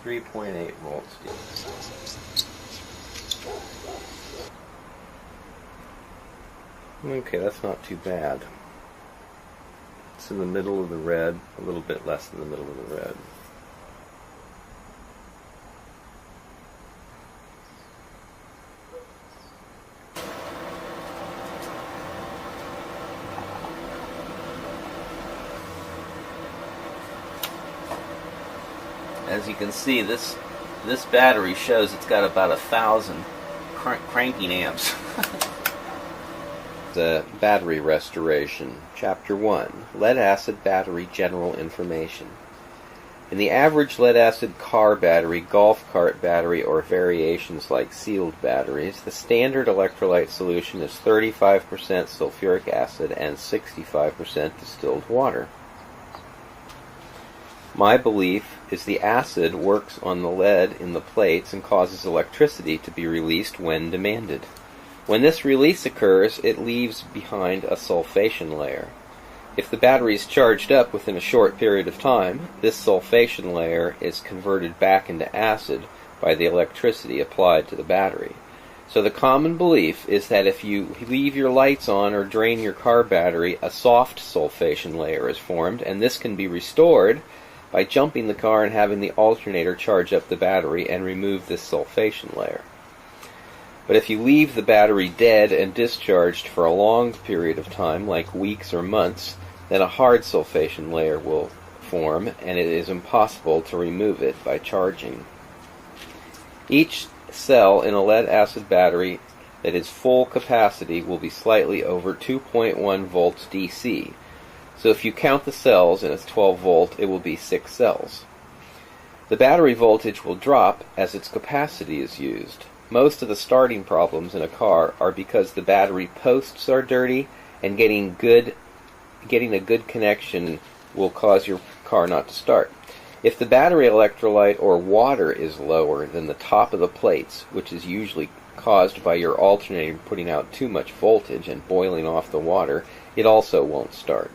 3.8 volts. Okay, that's not too bad. It's in the middle of the red, a little bit less than the middle of the red. As you can see, this battery shows it's got about 1,000 cranking amps. The battery restoration. Chapter 1. Lead-acid battery general information. In the average lead-acid car battery, golf cart battery, or variations like sealed batteries, the standard electrolyte solution is 35% sulfuric acid and 65% distilled water. My belief is the acid works on the lead in the plates and causes electricity to be released when demanded. When this release occurs, it leaves behind a sulfation layer. If the battery is charged up within a short period of time, this sulfation layer is converted back into acid by the electricity applied to the battery. So the common belief is that if you leave your lights on or drain your car battery, a soft sulfation layer is formed, and this can be restored by jumping the car and having the alternator charge up the battery and remove this sulfation layer. But if you leave the battery dead and discharged for a long period of time, like weeks or months, then a hard sulfation layer will form, and it is impossible to remove it by charging. Each cell in a lead-acid battery that is full capacity will be slightly over 2.1 volts DC. So if you count the cells and it's 12 volt, it will be 6 cells. The battery voltage will drop as its capacity is used. Most of the starting problems in a car are because the battery posts are dirty, and getting a good connection will cause your car not to start. If the battery electrolyte or water is lower than the top of the plates, which is usually caused by your alternator putting out too much voltage and boiling off the water, it also won't start.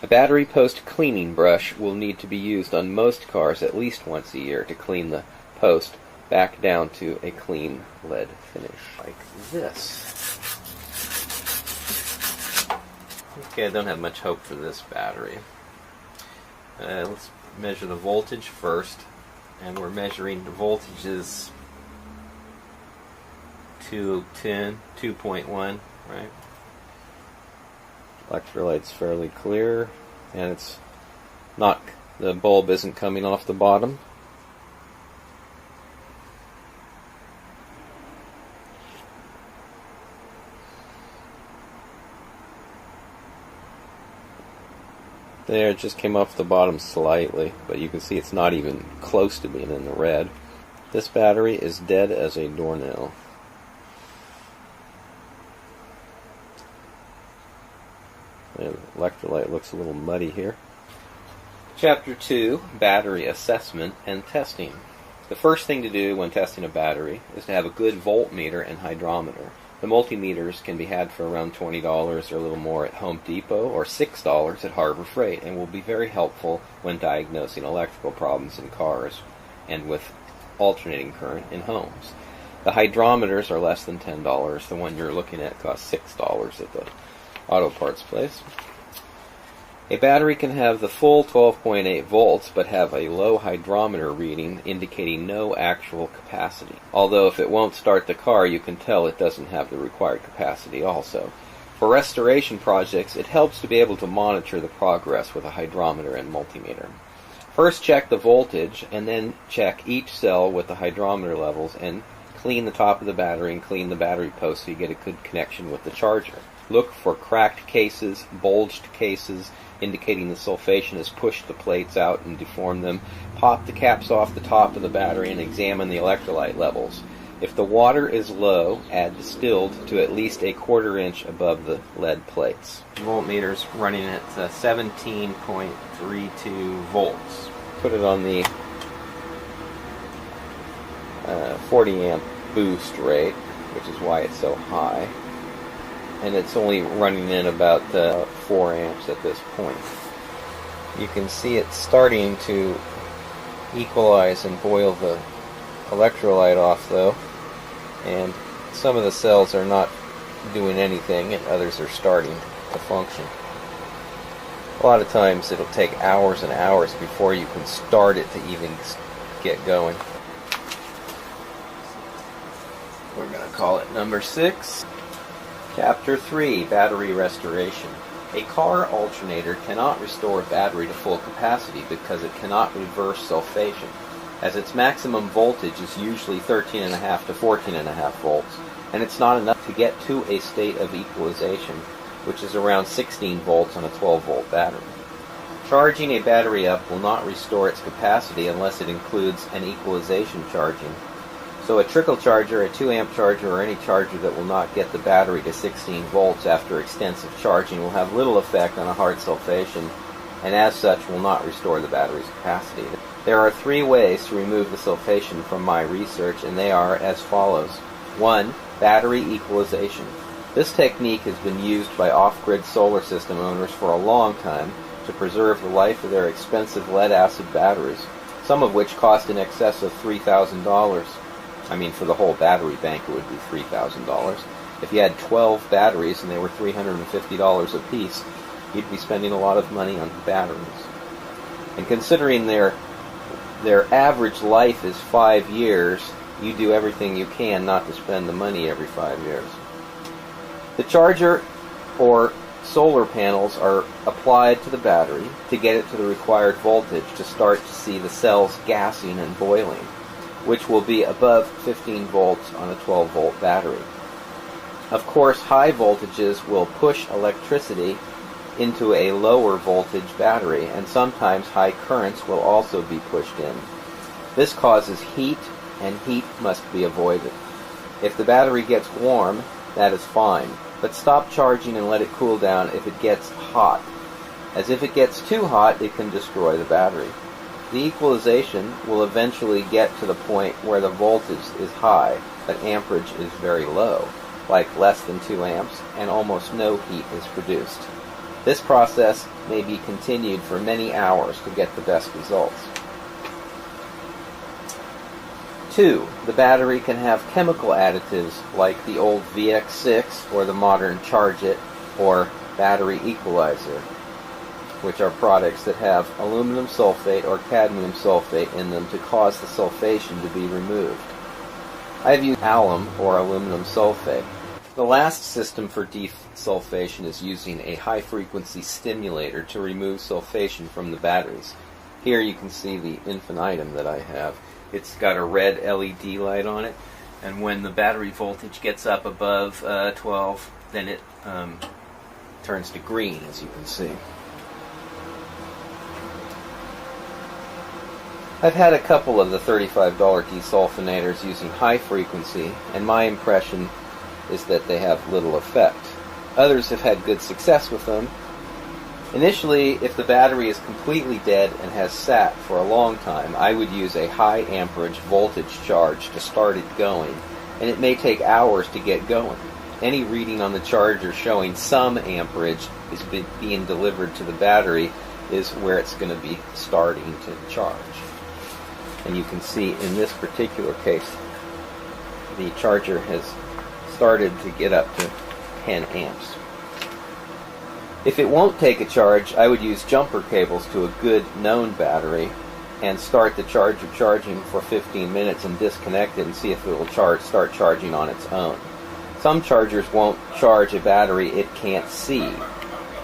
A battery post cleaning brush will need to be used on most cars at least once a year to clean the post back down to a clean lead finish, like this. Okay, I don't have much hope for this battery. Let's measure the voltage first, and we're measuring the voltages 210, 2.1, right? Electrolyte's fairly clear, and it's not, the bulb isn't coming off the bottom. There, it just came off the bottom slightly, but you can see it's not even close to being in the red. This battery is dead as a doornail. The electrolyte looks a little muddy here. Chapter 2, Battery Assessment and Testing. The first thing to do when testing a battery is to have a good voltmeter and hydrometer. The multimeters can be had for around $20 or a little more at Home Depot, or $6 at Harbor Freight, and will be very helpful when diagnosing electrical problems in cars and with alternating current in homes. The hydrometers are less than $10. The one you're looking at costs $6 at the auto parts place. A battery can have the full 12.8 volts but have a low hydrometer reading indicating no actual capacity. Although if it won't start the car, you can tell it doesn't have the required capacity also. For restoration projects, it helps to be able to monitor the progress with a hydrometer and multimeter. First check the voltage, and then check each cell with the hydrometer levels, and clean the top of the battery and clean the battery post so you get a good connection with the charger. Look for cracked cases, bulged cases, indicating the sulfation has pushed the plates out and deformed them. Pop the caps off the top of the battery and examine the electrolyte levels. If the water is low, add distilled to at least a 1/4 inch above the lead plates. Voltmeter's running at 17.32 volts. Put it on the 40 amp boost rate, which is why it's so high. And it's only running in about 4 amps at this point. You can see it starting to equalize and boil the electrolyte off though, and some of the cells are not doing anything and others are starting to function. A lot of times it'll take hours and hours before you can start it to even get going. We're going to call it number 6. Chapter 3, Battery Restoration. A car alternator cannot restore a battery to full capacity because it cannot reverse sulfation, as its maximum voltage is usually 13.5 to 14.5 volts, and it's not enough to get to a state of equalization, which is around 16 volts on a 12-volt battery. Charging a battery up will not restore its capacity unless it includes an equalization charging. So a trickle charger, a 2-amp charger, or any charger that will not get the battery to 16 volts after extensive charging will have little effect on a hard sulfation, and as such will not restore the battery's capacity. There are 3 ways to remove the sulfation from my research, and they are as follows. 1. Battery equalization. This technique has been used by off-grid solar system owners for a long time to preserve the life of their expensive lead-acid batteries, some of which cost in excess of $3,000. I mean, for the whole battery bank it would be $3,000. If you had 12 batteries and they were $350 a piece, you'd be spending a lot of money on batteries. And considering their average life is 5 years, you do everything you can not to spend the money every 5 years. The charger or solar panels are applied to the battery to get it to the required voltage to start to see the cells gassing and boiling, which will be above 15 volts on a 12-volt battery. Of course, high voltages will push electricity into a lower voltage battery, and sometimes high currents will also be pushed in. This causes heat, and heat must be avoided. If the battery gets warm, that is fine, but stop charging and let it cool down if it gets hot, as if it gets too hot, it can destroy the battery. The equalization will eventually get to the point where the voltage is high, but amperage is very low, like less than 2 amps, and almost no heat is produced. This process may be continued for many hours to get the best results. 2. The battery can have chemical additives like the old VX6 or the modern Charge It or battery equalizer, which are products that have aluminum sulfate or cadmium sulfate in them to cause the sulfation to be removed. I've used alum or aluminum sulfate. The last system for desulfation is using a high-frequency stimulator to remove sulfation from the batteries. Here you can see the infinitum that I have. It's got a red LED light on it, and when the battery voltage gets up above 12, then it turns to green, as you can see. I've had a couple of the $35 desulfonators using high frequency, and my impression is that they have little effect. Others have had good success with them. Initially, if the battery is completely dead and has sat for a long time, I would use a high amperage voltage charge to start it going, and it may take hours to get going. Any reading on the charger showing some amperage is being delivered to the battery is where it's going to be starting to charge. And you can see in this particular case, the charger has started to get up to 10 amps. If it won't take a charge, I would use jumper cables to a good known battery and start the charger charging for 15 minutes and disconnect it and see if it will start charging on its own. Some chargers won't charge a battery it can't see,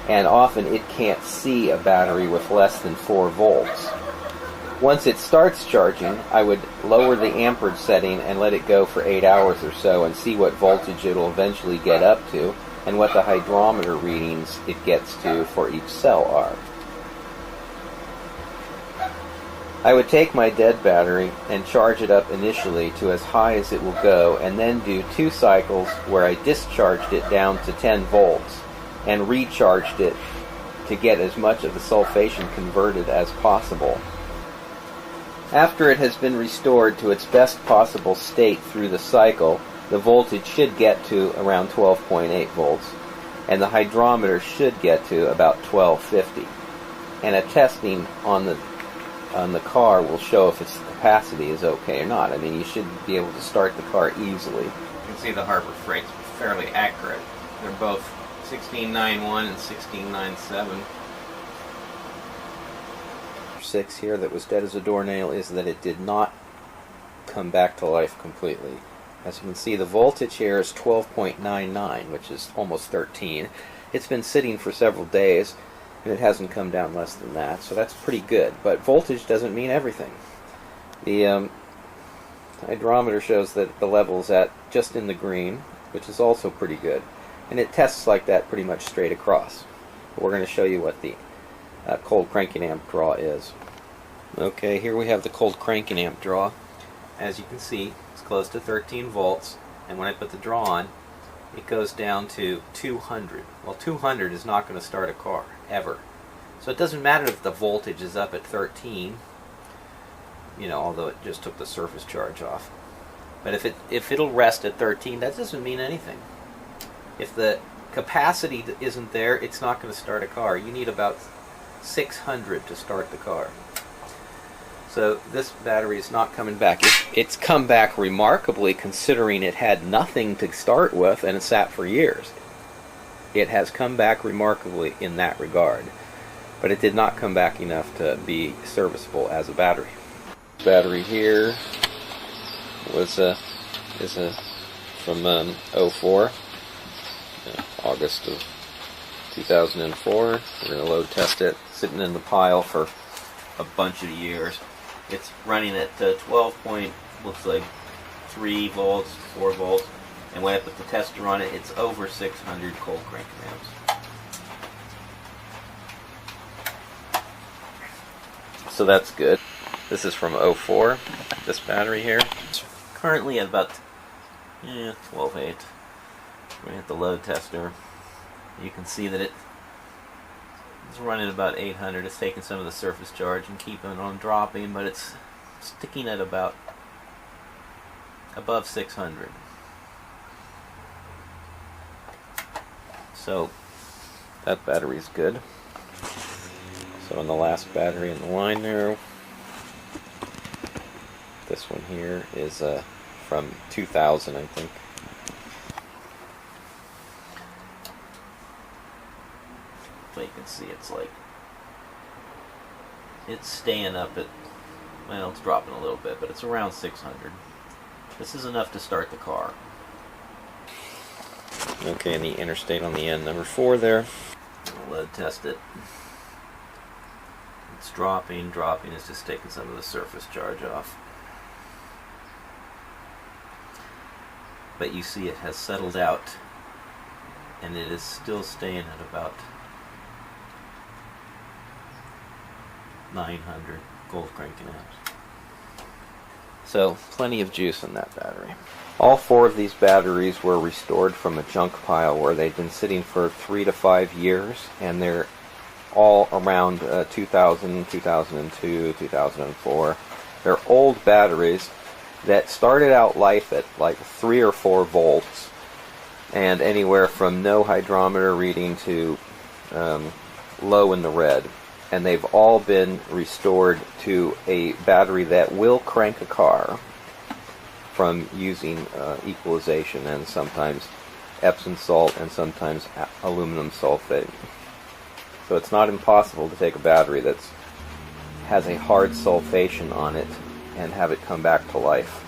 and often it can't see a battery with less than 4 volts. Once it starts charging, I would lower the amperage setting and let it go for 8 hours or so and see what voltage it will eventually get up to and what the hydrometer readings it gets to for each cell are. I would take my dead battery and charge it up initially to as high as it will go, and then do 2 cycles where I discharged it down to 10 volts and recharged it to get as much of the sulfation converted as possible. After it has been restored to its best possible state through the cycle, the voltage should get to around 12.8 volts, and the hydrometer should get to about 1250. And a testing on the on the car will show if its capacity is okay or not. I mean, you should be able to start the car easily. You can see the Harbor Freight's fairly accurate. They're both 1691 and 1697. 6 here that was dead as a doornail is that it did not come back to life completely. As you can see, the voltage here is 12.99, which is almost 13. It's been sitting for several days, and it hasn't come down less than that, so that's pretty good. But voltage doesn't mean everything. The hydrometer shows that the level's at just in the green, which is also pretty good. And it tests like that pretty much straight across. We're going to show you what the cold cranking amp draw is. Okay, here we have the cold cranking amp draw. As you can see, it's close to 13 volts, and when I put the draw on, it goes down to 200. Well, 200 is not going to start a car, ever. So it doesn't matter if the voltage is up at 13, you know, although it just took the surface charge off. But if it'll rest at 13, that doesn't mean anything. If the capacity isn't there, it's not going to start a car. You need about 600 to start the car. So this battery is not coming back. It's come back remarkably, considering it had nothing to start with and it sat for years. It has come back remarkably in that regard, but it did not come back enough to be serviceable as a battery. Battery here was from 04, August of 2004. We're going to load test it. Sitting in the pile for a bunch of years. It's running at 12 point, looks like 3 volts, 4 volts, and when I put the tester on it, it's over 600 cold cranking amps. So that's good. This is from 04, this battery here. It's currently at about 12.8. We're going to hit the load tester. You can see that it's running about 800. It's taking some of the surface charge and keeping it on dropping, but it's sticking at about above 600. So that battery's good. So in the last battery in the line there, this one here is from 2000, I think. So you can see it's staying up at, well, it's dropping a little bit, but it's around 600. This is enough to start the car. Okay, and the interstate on the end, number 4 there. We'll load test it. It's dropping, it's just taking some of the surface charge off. But you see it has settled out, and it is still staying at about 900 cold cranking amps. So plenty of juice in that battery. All 4 of these batteries were restored from a junk pile where they'd been sitting for 3 to 5 years, and they're all around 2000, 2002, 2004. They're old batteries that started out life at like 3 or 4 volts and anywhere from no hydrometer reading to low in the red. And they've all been restored to a battery that will crank a car from using equalization and sometimes Epsom salt and sometimes aluminum sulfate. So it's not impossible to take a battery that has a hard sulfation on it and have it come back to life.